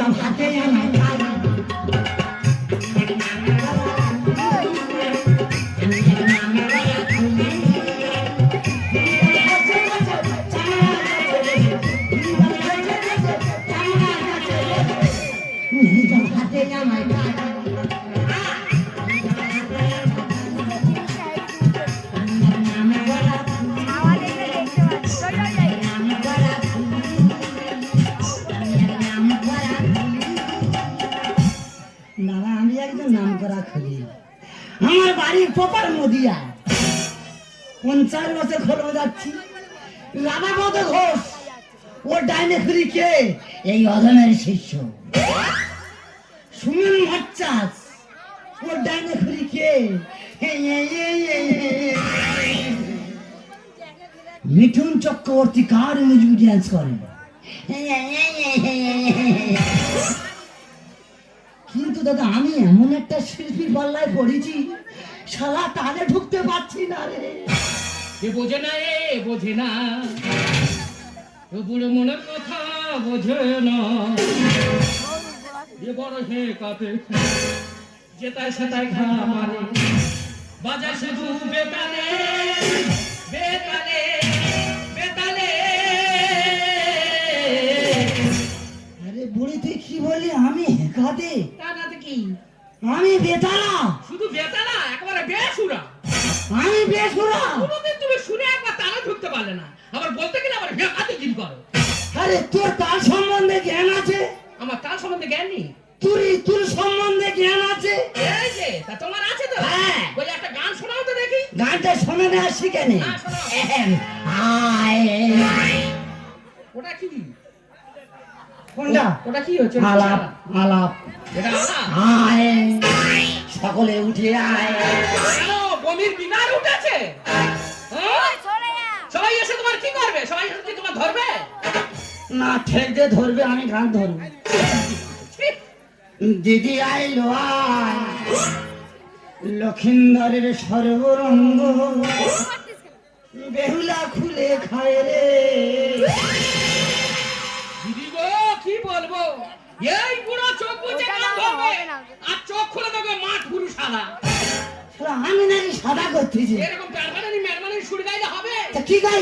জম হাতে আমায় খাই হাতে আমায় খাই আমার বাড়ির পোপার নদিয়া 50 বছর খোলা যাচ্ছি রাধাপদ ঘোষ ও ডাইনে খুলি কে এই অধমের শিষ্য সুমন ভট্টাচ ও ডাইনে খুলি কে মিঠুন চক্রবর্তী কার মিউজিক ড্যান্স করে কিন্তু দাদা আমি এমন একটা শিল্পীর পাল্লায় পড়েছি শালা তালে ঢুকতে পারছি না রে এ বোঝে না বোঝে না ও বুড়ো মনের কথা বোঝে না এ বড় হে কাপে যেটাই সেটাই খা মারে বাজায় শুধু বেতালে বেতালে বেতালে আরে বুড়ি তুই কি বলি আমি হেকাতে তা না তো কি আমি বেতালা শুধু বেতালা একবারে বেসুরা আমি বেসুরা কোনোদিন তুমি শুনে একবার তালে ঢুকতে পারলে না আবার বলতে গেলে আবার বেকাতে জিন করো আরে তোর তার সম্বন্ধে জ্ঞান আছে আমার তার সম্বন্ধে জ্ঞান নেই তোর সম্বন্ধে জ্ঞান আছে এই যে তা তোমার আছে তো হ্যাঁ বলে একটা গান শোনাও তো দেখি গানটা শোনা না আসি কেন হ্যাঁ, শোনাও। ওটা কি কোনটা ওটা কি হচ্ছে আলাপ আলাপ এটা আলাপ আয় সকলে উঠে আয় কেন বমির বিনার উঠেছে হ্যাঁ? সবাই এসে তোমার কি করবে সবাই এসে কি তোমার ধরবে না ঠেক দিয়ে ধরবে আমি গান ধরবো ছি, দিদি আইলো আয় লক্ষিন্দরের সর্বরঙ্গ বেহুলা খুলে খায় রে দিদি গো কি বলবো এই বুড়ো চোখ বুঝে গান ধরবে আর চোখ খুলে দেবে মাঠ পুরু সাদা শালা আমি নাকি সাদা করতেছি এরকম প্যারমানি মেরমানি সুর গাইলে হবে তা কি গাই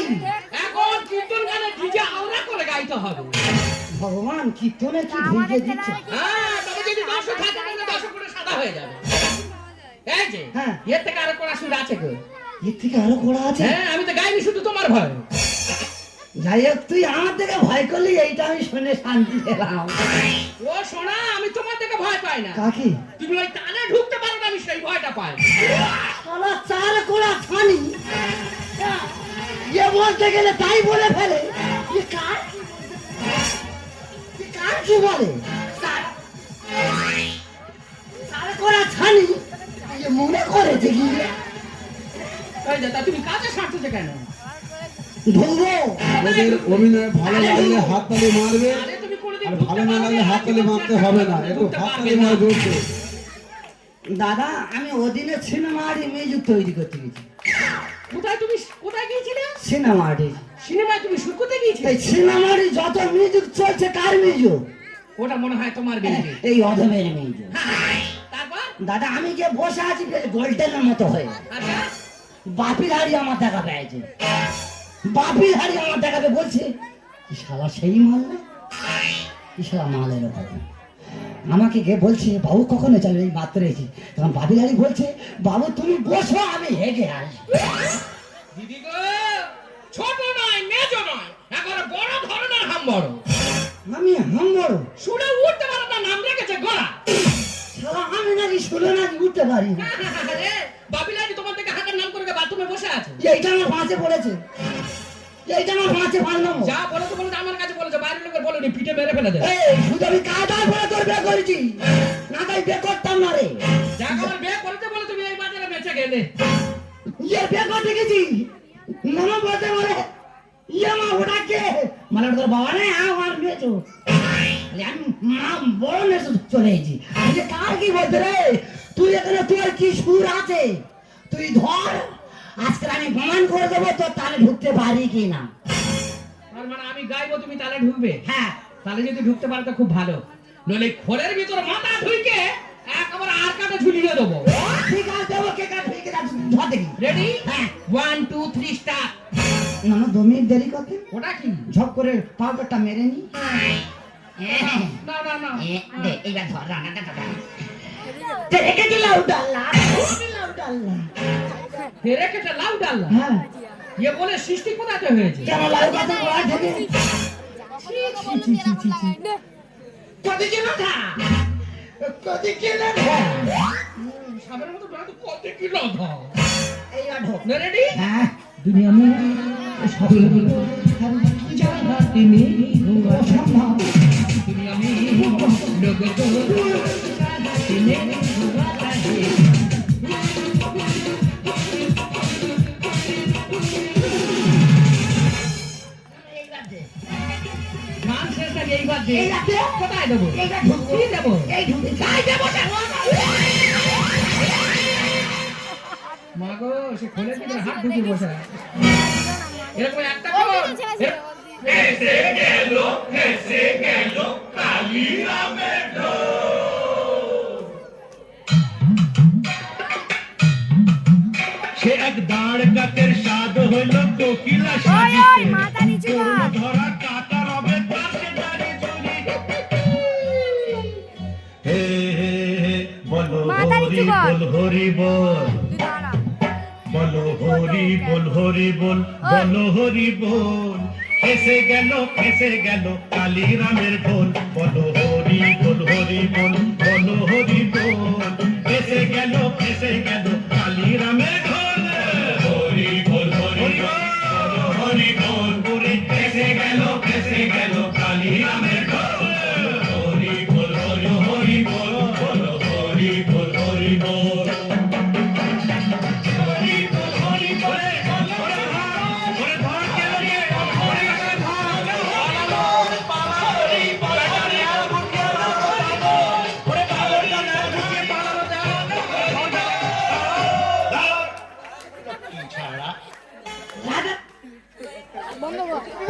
এখন কীর্তন গানে ডিজে আওড়া করে গাইতে হবে ভগবান কীর্তনে কি ভুলকে দিচ্ছে হ্যাঁ তবে যদি দর্শক থাকে তাহলে দর্শক করে সাদা হয়ে যাবে এই যে হ্যাঁ। এর থেকে আরো কোন সুর আছে গো এর থেকে আরো কড়া আছে হ্যাঁ আমি তো গাইনি শুধু তোমার ভয় যাই হোক তুই আমার থেকে ভয় করলি এইটা আমি শুনে শান্তি পেলাম ও সোনা আমি তোমার থেকে ভয় পাই না কাকি তুমি ওই টানে ঢুকতে পারো না আমি সেই ভয়টা পাই শালা চার কোড়া ছানি এ বলতে গেলে তাই বলে ফেলে এ কার কি বলে চার কোড়া ছানি এ মনে করেছে কি এই যে তা তুমি কাজে সারতেছে কেন ধরবো ওদের অভিনয় ভালো লাগলে হাততালি মারবে আরে তুমি কোনোদিন আর ঢুকতে ভালো না পারবে লাগলে হাততালি মারতে হবে না একটু ঢুকতে হাততালি পারবে না। মারা জোরছে দাদা আমি ওদিনে সিনেমার মিউজিক তৈরি করতে গেছি কোথায় গিয়েছিলে সিনেমার সিনেমায় তুমি শুট করতে গিয়েছিলে এই সিনেমার যত মিউজিক চলছে কার মিউজিক ওটা মনে হয় তোমার বেরিয়ে এই অধমের মিউজিক তারপর দাদা আমি গিয়ে বসে আছি বেশ গোল্ডেনের মতো হয়ে আচ্ছা বাপির হাড়ি আমার দেখা পেয়েছে বাপির হাড়ি আমার দেখাবে বলছে কি শালা সেই মাল না কি শালা মালের ওপর আমাকে গিয়ে বলছে বাবু কখনো যাবে এই মাত্র এসে তখন বাপির হাড়ি বলছে বাবু তুমি বসো আমি হেগে আসবো দিদি গো ছোট নয় মেজো নয় একেবারে বড় ধরনের হামবড় আমি হামবড় শুনে উঠতে পারো না নাম রেখেছে গোড়া শালা আমি নাকি শুনে নাকি উঠতে পারি না আরে বাবিলানি তোমার থেকে হাতের নাম করে বাথরুমে বসে আছে এইটা আমার পাঁচে পড়েছে এইটা আমার পাঁচে পাঁচ নম্বর যা বলো তো বলো তো আমার কাছে বলেছে বাইরের লোকের বলো নি পিঠে মেরে ফেলে দেয় এই শুধু আমি কায়দায় পড়ে তোর বিয়ে করেছি না তাই বিয়ে করতাম না রে যা আমার বিয়ে করতে বলে তুমি এই বাজারে বেঁচে গেলে ইয়ে বিয়ে করতে গেছি মামা বলতে বলে ইয়ে মা ওটা কে মানে তোর বাবা নেই আমার মেয়েছো আমি মা বড় মেয়েছো চলে এসেছি আমি যে কার কি বলতে রে তুই এখানে তোর কি সুর আছে তুই ধর আজকে আমি প্রমাণ করে দেবো তোর তালে ঢুকতে পারি কি না তার মানে আমি গাইবো তুমি তালে ঢুকবে হ্যাঁ তাহলে যদি ঢুকতে পারো তো খুব ভালো নইলে খোলের ভিতর মাথা ঢুকে একেবারে আর কাটে ঝুলিয়ে দেবো। ঠিক আছে দেবো, কে কার ঠিক আছে, ধর দেখি। রেডি? হ্যাঁ। 1 2 3 স্টার্ট। না না 2 মিনিট দেরি করতে, ওটা কি? ঝপ করে পাউডারটা মেরে নি। না না না, এইবার ধর রান্নাটা ধর। রেখে দিলাম ডাল্লা, দিলাম ডাল্লা। তেরে কেটে লাউ ডাললা। হ্যাঁ, এ বলে সৃষ্টি কোথাতে হয়েছে? কেন লাউ গাছে গোড়া থেকে? কদিকে না কদিকে না সাবের মতো বড় তো কত কিলো ধর। এইবার ঢোক। রেডি? হ্যাঁ, দুনিয়া মে সবে জানাতে নেই হুয়া সম্ভব। দুনিয়া মে লোগো তো জানাতে নেই হুয়া তাহে। এইবার দে। গান শেষ আগে এইবার দে। এইবার দে। কোথায় দেবো? এইবার ঢোক। কি দেবো? এই ঢুকে যাই দেবো না। মা গো, সে খোলের ভিতরে হাত ঢুকে বসে আছে। এরকম একটা কর। এসে গেল কালিরামের সে এক দাঁড় কাকের স্বাদ হইল কোকিলা সাজিতে ধরা কাটা রবে তাকে দাঁড়ি চুরি হে হে হে বলো হরি বল হরি বল বলো হরি বল হরি বল বলো হরি বল এসে গেল কালিরামের ঢোল বলো হরি বল হরি বল বলো হরি বল এসে গেল